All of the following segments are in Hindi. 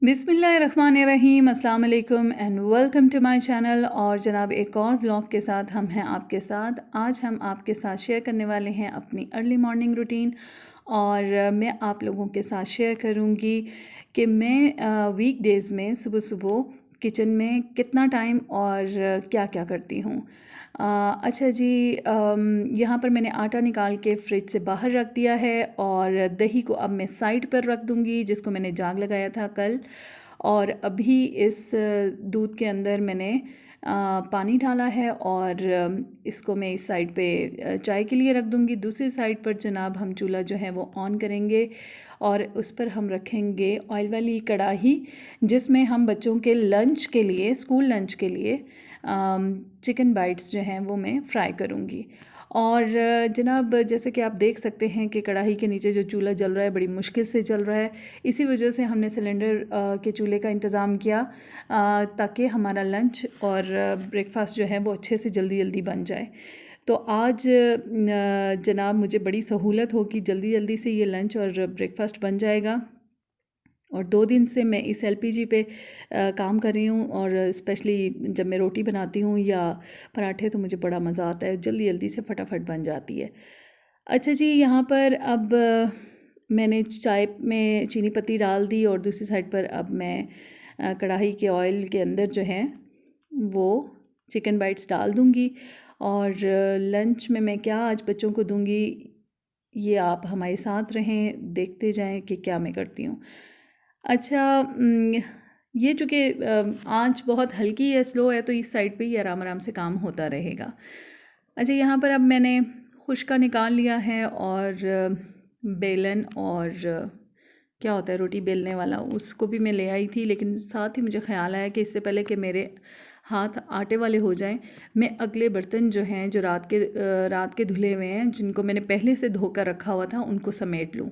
बिस्मिल्लाहिर्रहमानिर्रहीम, अस्सलाम वालेकुम and welcome to my channel. और जनाब एक और व्लॉग के साथ हम हैं आपके साथ। आज हम आपके साथ शेयर करने वाले हैं अपनी अर्ली मॉर्निंग रूटीन। और मैं आप लोगों के साथ शेयर करूंगी कि मैं वीक डेज़ में सुबह सुबह किचन में कितना टाइम और क्या क्या करती हूँ। अच्छा जी, यहाँ पर मैंने आटा निकाल के फ्रिज से बाहर रख दिया है और दही को अब मैं साइड पर रख दूँगी, जिसको मैंने जाग लगाया था कल। और अभी इस दूध के अंदर मैंने पानी डाला है और इसको मैं इस साइड पे चाय के लिए रख दूँगी। दूसरी साइड पर जनाब हम चूल्हा जो है वो ऑन करेंगे और उस पर हम रखेंगे ऑयल वाली कढ़ाई, जिसमें हम बच्चों के लंच के लिए, स्कूल लंच के लिए चिकन बाइट्स जो हैं वो मैं फ्राई करूँगी। और जनाब जैसे कि आप देख सकते हैं कि कढ़ाई के नीचे जो चूल्हा जल रहा है बड़ी मुश्किल से जल रहा है। इसी वजह से हमने सिलेंडर के चूल्हे का इंतज़ाम किया ताकि हमारा लंच और ब्रेकफास्ट जो है वो अच्छे से जल्दी जल्दी बन जाए। तो आज जनाब मुझे बड़ी सहूलत होगी, जल्दी जल्दी से ये लंच और ब्रेकफास्ट बन जाएगा। और 2 दिन से मैं इस एलपीजी पे काम कर रही हूँ और स्पेशली जब मैं रोटी बनाती हूँ या पराठे तो मुझे बड़ा मज़ा आता है, जल्दी जल्दी से फटाफट बन जाती है। अच्छा जी, यहाँ पर अब मैंने चाय में चीनी पत्ती डाल दी और दूसरी साइड पर अब मैं कढ़ाई के ऑयल के अंदर जो है वो चिकन बाइट्स डाल दूँगी। और लंच में मैं क्या आज बच्चों को दूँगी, ये आप हमारे साथ रहें, देखते जाएं कि क्या मैं करती हूँ। अच्छा, ये चूँकि आँच बहुत हल्की है, स्लो है, तो इस साइड पे ही आराम आराम से काम होता रहेगा। अच्छा, यहाँ पर अब मैंने खुश्का निकाल लिया है और बेलन और क्या होता है रोटी बेलने वाला, उसको भी मैं ले आई थी। लेकिन साथ ही मुझे ख़्याल आया कि इससे पहले कि मेरे हाथ आटे वाले हो जाएं, मैं अगले बर्तन जो हैं जो रात के धुले हुए हैं, जिनको मैंने पहले से धोकर रखा हुआ था, उनको समेट लूँ।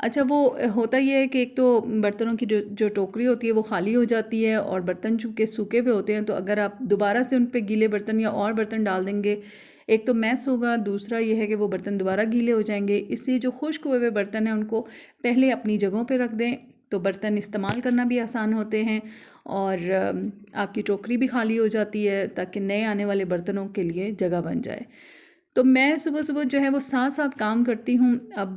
अच्छा, वो होता ये है कि एक तो बर्तनों की जो टोकरी होती है वो खाली हो जाती है और बर्तन चूँकि सूखे हुए होते हैं, तो अगर आप दोबारा से उन पे गीले बर्तन या और बर्तन डाल देंगे, एक तो मैस होगा, दूसरा ये है कि वो बर्तन दोबारा गीले हो जाएंगे। इसलिए जो खुश्क हुए हुए बर्तन हैं उनको पहले अपनी जगहों पे रख दें, तो बर्तन इस्तेमाल करना भी आसान होते हैं और आपकी टोकरी भी खाली हो जाती है, ताकि नए आने वाले बर्तनों के लिए जगह बन जाए। तो मैं सुबह सुबह जो है वो साथ साथ काम करती हूँ। अब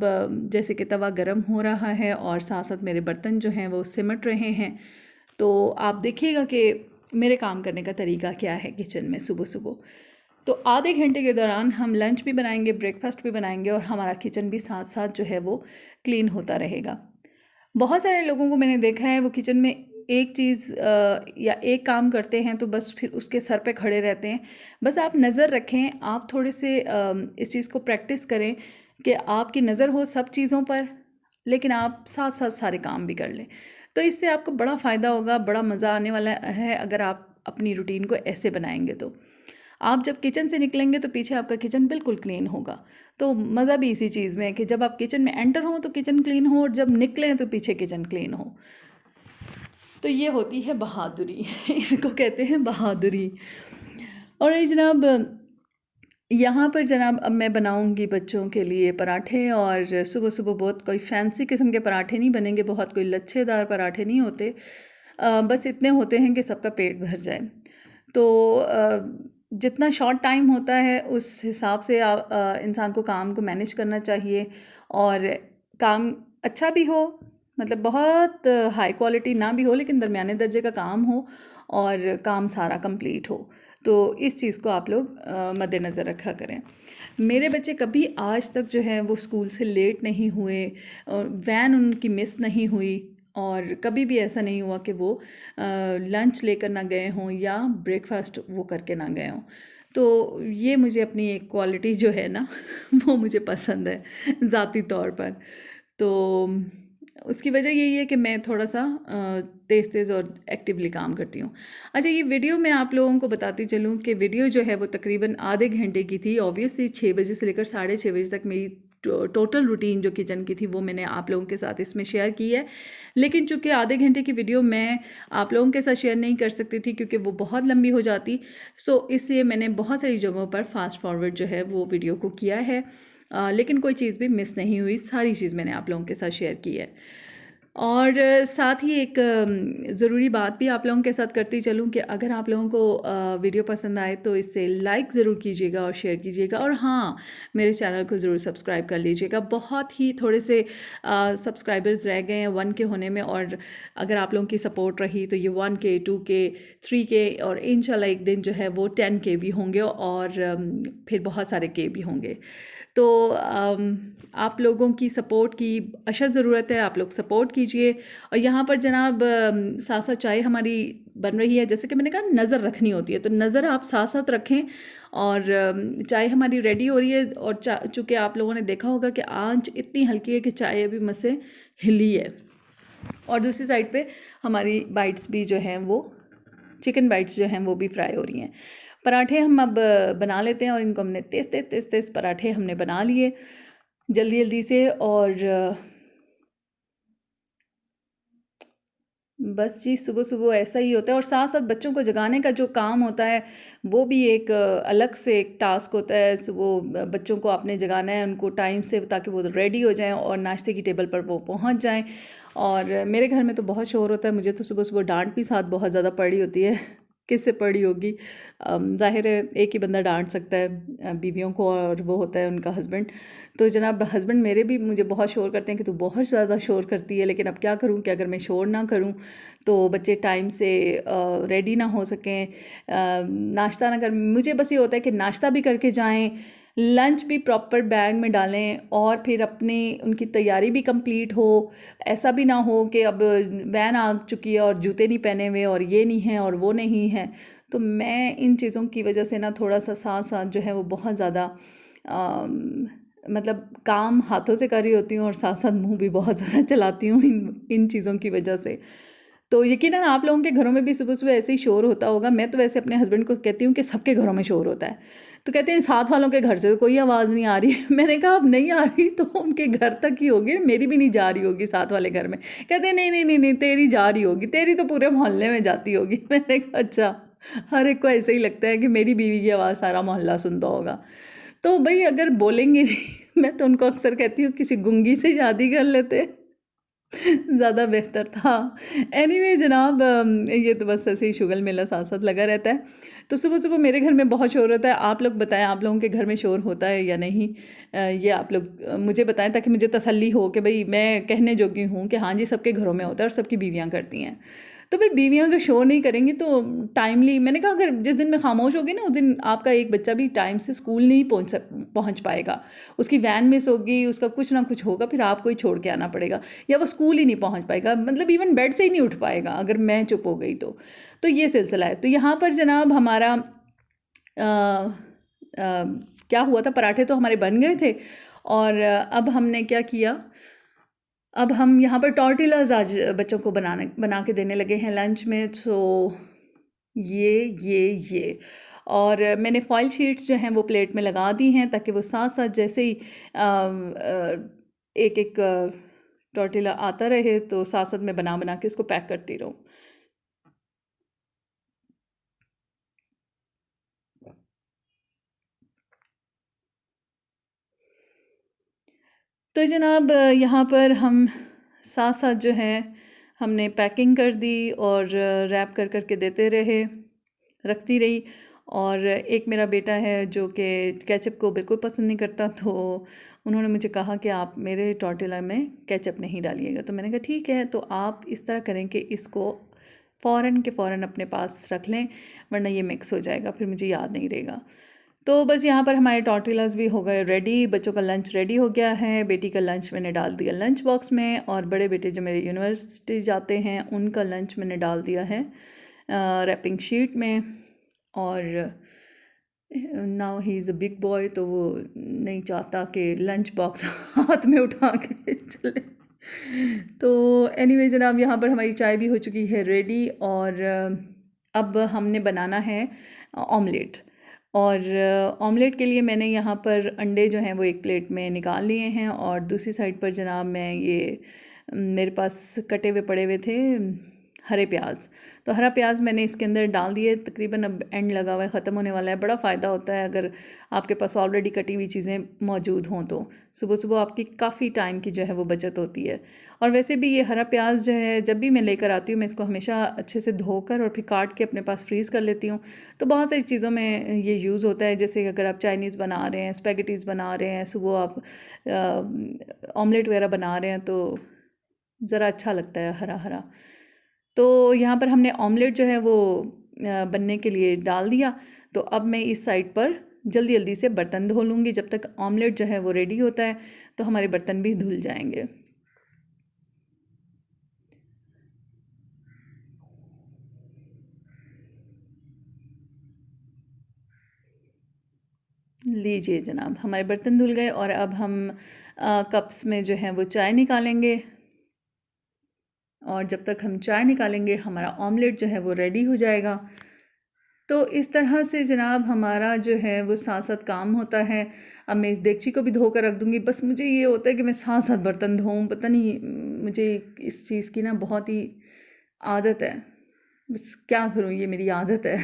जैसे कि तवा गरम हो रहा है और साथ साथ मेरे बर्तन जो हैं वो सिमट रहे हैं, तो आप देखिएगा कि मेरे काम करने का तरीका क्या है किचन में सुबह सुबह। तो आधे घंटे के दौरान हम लंच भी बनाएंगे, ब्रेकफास्ट भी बनाएंगे और हमारा किचन भी साथ साथ जो है वो क्लीन होता रहेगा। बहुत सारे लोगों को मैंने देखा है वो किचन में एक चीज़ या एक काम करते हैं तो बस फिर उसके सर पे खड़े रहते हैं। बस आप नज़र रखें, आप थोड़े से इस चीज़ को प्रैक्टिस करें कि आपकी नज़र हो सब चीज़ों पर, लेकिन आप साथ साथ सारे काम भी कर लें। तो इससे आपको बड़ा फ़ायदा होगा, बड़ा मज़ा आने वाला है अगर आप अपनी रूटीन को ऐसे बनाएंगे। तो आप जब किचन से निकलेंगे तो पीछे आपका किचन बिल्कुल क्लीन होगा। तो मज़ा भी इसी चीज़ में है कि जब आप किचन में एंटर हों तो किचन क्लीन हो और जब निकलें तो पीछे किचन क्लीन हो। तो ये होती है बहादुरी इसको कहते हैं बहादुरी। और ये जनाब यहाँ पर जनाब अब मैं बनाऊँगी बच्चों के लिए पराठे। और सुबह सुबह बहुत कोई फैंसी किस्म के पराठे नहीं बनेंगे, बहुत कोई लच्छेदार पराठे नहीं होते, बस इतने होते हैं कि सबका पेट भर जाए। तो जितना शॉर्ट टाइम होता है उस हिसाब से इंसान को काम को मैनेज करना चाहिए और काम अच्छा भी हो, मतलब बहुत हाई क्वालिटी ना भी हो लेकिन दरमियाने दर्जे का काम हो और काम सारा कंप्लीट हो। तो इस चीज़ को आप लोग मद्देनज़र रखा करें। मेरे बच्चे कभी आज तक जो है वो स्कूल से लेट नहीं हुए और वैन उनकी मिस नहीं हुई और कभी भी ऐसा नहीं हुआ कि वो लंच लेकर ना गए हों या ब्रेकफास्ट वो करके ना गए हों। तो ये मुझे अपनी एक क्वालिटी जो है ना वो मुझे पसंद है ज़ाती तौर पर। तो उसकी वजह यही है कि मैं थोड़ा-सा तेज़ तेज़ और एक्टिवली काम करती हूँ। अच्छा, ये वीडियो मैं आप लोगों को बताती चलूँ कि वीडियो जो है वो तकरीबन आधे घंटे की थी। ऑब्वियसली 6 बजे से लेकर साढ़े 6 बजे तक मेरी टोटल रूटीन जो किचन की थी वो मैंने आप लोगों के साथ इसमें शेयर की है। लेकिन चूँकि आधे घंटे की वीडियो मैं आप लोगों के साथ शेयर नहीं कर सकती थी क्योंकि वो बहुत लंबी हो जाती, सो इसलिए मैंने बहुत सारी जगहों पर फास्ट फॉरवर्ड जो है वो वीडियो को किया है। लेकिन कोई चीज़ भी मिस नहीं हुई, सारी चीज़ मैंने आप लोगों के साथ शेयर की है। और साथ ही एक ज़रूरी बात भी आप लोगों के साथ करती चलूँ कि अगर आप लोगों को वीडियो पसंद आए तो इसे लाइक ज़रूर कीजिएगा और शेयर कीजिएगा, और हाँ, मेरे चैनल को ज़रूर सब्सक्राइब कर लीजिएगा। बहुत ही थोड़े से सब्सक्राइबर्स रह गए हैं 1 के होने में, और अगर आप लोगों की सपोर्ट रही तो ये 1 के, 2 के, 3 के, और इंशाल्लाह एक दिन जो है वो 10 के भी होंगे, और फिर बहुत सारे के भी होंगे। तो आप लोगों की सपोर्ट की अशद ज़रूरत है, आप लोग सपोर्ट कीजिए। और यहाँ पर जनाब साथ साथ चाय हमारी बन रही है। जैसे कि मैंने कहा, नज़र रखनी होती है, तो नज़र आप साथ साथ रखें। और चाय हमारी रेडी हो रही है, और चूँकि आप लोगों ने देखा होगा कि आंच इतनी हल्की है कि चाय अभी मुझ से हिली है। और दूसरी साइड पे हमारी बाइट्स भी जो हैं वो चिकन बाइट्स जो हैं वो भी फ्राई हो रही हैं। पराठे हम अब बना लेते हैं, और इनको हमने तेज़ तेज़ तेज़ तेज़ पराठे हमने बना लिए जल्दी जल्दी से। और बस जी, सुबह सुबह ऐसा ही होता है। और साथ साथ बच्चों को जगाने का जो काम होता है वो भी एक अलग से एक टास्क होता है। सुबह बच्चों को आपने जगाना है उनको टाइम से, ताकि वो रेडी हो जाएं और नाश्ते की टेबल पर वो पहुंच जाएं। और मेरे घर में तो बहुत शोर होता है, मुझे तो सुबह सुबह डांट भी साथ बहुत ज़्यादा पड़ी होती है। किससे पड़ी होगी? ज़ाहिर है एक ही बंदा डांट सकता है बीवियों को, और वो होता है उनका हस्बैंड। तो जनाब हस्बैंड मेरे भी मुझे बहुत शोर करते हैं कि तू बहुत ज़्यादा शोर करती है, लेकिन अब क्या करूं कि अगर मैं शोर ना करूं तो बच्चे टाइम से रेडी ना हो सकें, नाश्ता ना कर। मुझे बस ये होता है कि नाश्ता भी करके जाएं, लंच भी प्रॉपर बैग में डालें, और फिर अपनी उनकी तैयारी भी कंप्लीट हो। ऐसा भी ना हो कि अब वैन आ चुकी है और जूते नहीं पहने हुए, और ये नहीं है और वो नहीं है। तो मैं इन चीज़ों की वजह से ना थोड़ा सा साथ साथ जो है वो बहुत ज़्यादा मतलब काम हाथों से कर रही होती हूँ, और साथ साथ मुंह भी बहुत ज़्यादा चलाती हूँ इन चीज़ों की वजह से। तो यकीनन आप लोगों के घरों में भी सुबह सुबह ऐसे ही शोर होता होगा। मैं तो वैसे अपने हस्बैंड को कहती हूँ कि सबके घरों में शोर होता है। तो कहते हैं साथ वालों के घर से तो कोई आवाज़ नहीं आ रही है। मैंने कहा अब नहीं आ रही तो उनके घर तक ही होगी, मेरी भी नहीं जा रही होगी साथ वाले घर में। कहते हैं नहीं नहीं नहीं नहीं, तेरी जा रही होगी, तेरी तो पूरे मोहल्ले में जाती होगी। मैंने कहा अच्छा, हर एक को ऐसे ही लगता है कि मेरी बीवी की आवाज़ सारा मोहल्ला सुनता होगा। तो भाई अगर बोलेंगे नहीं मैं तो उनको अक्सर कहती हूँ किसी गूंगी से शादी कर लेते, ज़्यादा बेहतर था। एनीवे जनाब, ये तो बस ऐसे ही शुगल मेला साथ साथ लगा रहता है। तो सुबह सुबह मेरे घर में बहुत शोर होता है। आप लोग बताएं, आप लोगों के घर में शोर होता है या नहीं? ये आप लोग मुझे बताएं, ताकि मुझे तसल्ली हो कि भाई मैं कहने जोगी हूँ कि हाँ जी, सबके घरों में होता है और सबकी बीवियाँ करती हैं। तो भाई बीवियाँ अगर शोर नहीं करेंगी तो टाइमली, मैंने कहा अगर जिस दिन मैं खामोश होगी ना, उस दिन आपका एक बच्चा भी टाइम से स्कूल नहीं पहुँच पाएगा। उसकी वैन मिस होगी, उसका कुछ ना कुछ होगा, फिर आपको ही छोड़ के आना पड़ेगा, या वो स्कूल ही नहीं पहुँच पाएगा, मतलब इवन बेड से ही नहीं उठ पाएगा अगर मैं चुप हो गई तो। तो ये सिलसिला है। तो यहाँ पर जनाब हमारा क्या हुआ था, पराठे तो हमारे बन गए थे, और अब हमने क्या किया, अब हम यहाँ पर टॉर्टिलाज आज बच्चों को बना के देने लगे हैं लंच में। सो ये और मैंने फॉइल शीट्स जो हैं वो प्लेट में लगा दी हैं, ताकि वो साथ साथ जैसे ही एक एक टॉर्टिला आता रहे तो साथ साथ मैं बना बना के उसको पैक करती रहूँ। तो जनाब यहाँ पर हम साथ साथ जो है हमने पैकिंग कर दी, और रैप कर कर के देते रहे, रखती रही। और एक मेरा बेटा है जो कि केचप को बिल्कुल पसंद नहीं करता, तो उन्होंने मुझे कहा कि आप मेरे टॉर्टिला में केचप नहीं डालिएगा। तो मैंने कहा ठीक है, तो आप इस तरह करें कि इसको फ़ौरन के फ़ौरन अपने पास रख लें, वरना ये मिक्स हो जाएगा, फिर मुझे याद नहीं रहेगा। तो बस यहाँ पर हमारे टॉर्टिलास भी हो गए रेडी, बच्चों का लंच रेडी हो गया है। बेटी का लंच मैंने डाल दिया लंच बॉक्स में, और बड़े बेटे जो मेरे यूनिवर्सिटी जाते हैं उनका लंच मैंने डाल दिया है रैपिंग शीट में। और now he is a big boy, तो वो नहीं चाहता कि लंच बॉक्स हाथ में उठा के चले। तो एनीवे जनाब, यहाँ पर हमारी चाय भी हो चुकी है रेडी, और अब हमने बनाना है ऑमलेट। और ऑमलेट के लिए मैंने यहाँ पर अंडे जो हैं वो एक प्लेट में निकाल लिए हैं, और दूसरी साइड पर जनाब मैं ये मेरे पास कटे हुए पड़े हुए थे हरे प्याज। तो हरा प्याज मैंने इसके अंदर डाल दिए, तकरीबन अब एंड लगा हुआ है, ख़त्म होने वाला है। बड़ा फ़ायदा होता है अगर आपके पास ऑलरेडी कटी हुई चीज़ें मौजूद हों तो सुबह सुबह आपकी काफ़ी टाइम की जो है वो बचत होती है। और वैसे भी ये हरा प्याज जो है जब भी मैं लेकर आती हूँ मैं इसको हमेशा अच्छे से धोकर और फिर काट के अपने पास फ्रीज़ कर लेती हूँ। तो बहुत सारी चीज़ों में ये यूज़ होता है, जैसे अगर आप चाइनीज़ बना रहे हैं, स्पैगेटीज़ बना रहे हैं, सुबह आप ऑमलेट वगैरह बना रहे हैं तो ज़रा अच्छा लगता है हरा हरा। तो यहाँ पर हमने ऑमलेट जो है वो बनने के लिए डाल दिया। तो अब मैं इस साइड पर जल्दी जल्दी से बर्तन धो लूँगी, जब तक ऑमलेट जो है वो रेडी होता है तो हमारे बर्तन भी धुल जाएंगे। लीजिए जनाब, हमारे बर्तन धुल गए और अब हम कप्स में जो है वो चाय निकालेंगे। और जब तक हम चाय निकालेंगे हमारा ऑमलेट जो है वो रेडी हो जाएगा। तो इस तरह से जनाब हमारा जो है वो साथ साथ काम होता है। अब मैं इस देगची को भी धो कर रख दूँगी। बस मुझे ये होता है कि मैं साथ साथ बर्तन धोऊँ, पता नहीं मुझे इस चीज़ की ना बहुत ही आदत है। बस क्या करूँ, ये मेरी आदत है।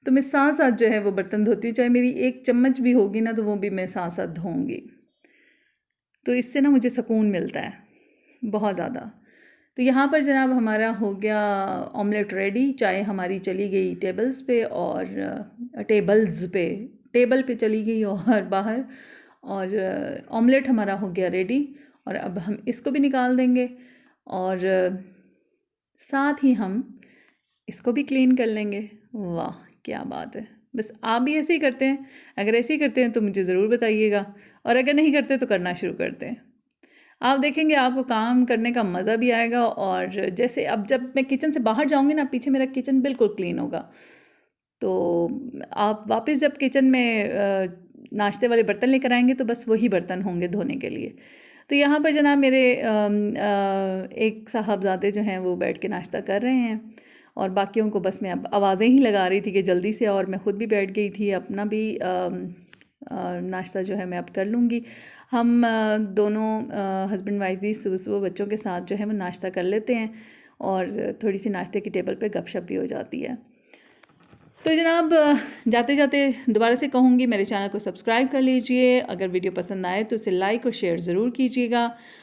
तो मैं साथ साथ जो है वो बर्तन धोती हूँ, चाहे मेरी एक चम्मच भी होगी ना तो वो भी मैं साथ साथ धोऊँगी। तो इससे ना मुझे सुकून मिलता है बहुत ज़्यादा। तो यहाँ पर जनाब हमारा हो गया ऑमलेट रेडी। चाय हमारी चली गई टेबल्स पे और टेबल्स पे टेबल पे चली गई और बाहर, और ऑमलेट हमारा हो गया रेडी। और अब हम इसको भी निकाल देंगे और साथ ही हम इसको भी क्लीन कर लेंगे। वाह क्या बात है। बस आप भी ऐसे ही करते हैं? अगर ऐसे ही करते हैं तो मुझे ज़रूर बताइएगा, और अगर नहीं करते तो करना शुरू कर दें। आप देखेंगे आपको काम करने का मज़ा भी आएगा। और जैसे अब जब मैं किचन से बाहर जाऊंगी ना, पीछे मेरा किचन बिल्कुल क्लीन होगा। तो आप वापस जब किचन में नाश्ते वाले बर्तन लेकर आएंगे तो बस वही बर्तन होंगे धोने के लिए। तो यहाँ पर जनाब मेरे एक साहबजादे जो हैं वो बैठ के नाश्ता कर रहे हैं और बाकियों को बस मैं अब आवाज़ें ही लगा रही थी कि जल्दी से, और मैं ख़ुद भी बैठ गई थी, अपना भी नाश्ता जो है मैं अब कर लूँगी। हम दोनों हस्बैंड वाइफ भी सुबह सुबह बच्चों के साथ जो है वो नाश्ता कर लेते हैं और थोड़ी सी नाश्ते की टेबल पे गपशप भी हो जाती है। तो जनाब जाते जाते दोबारा से कहूँगी मेरे चैनल को सब्सक्राइब कर लीजिए। अगर वीडियो पसंद आए तो इसे लाइक और शेयर ज़रूर कीजिएगा।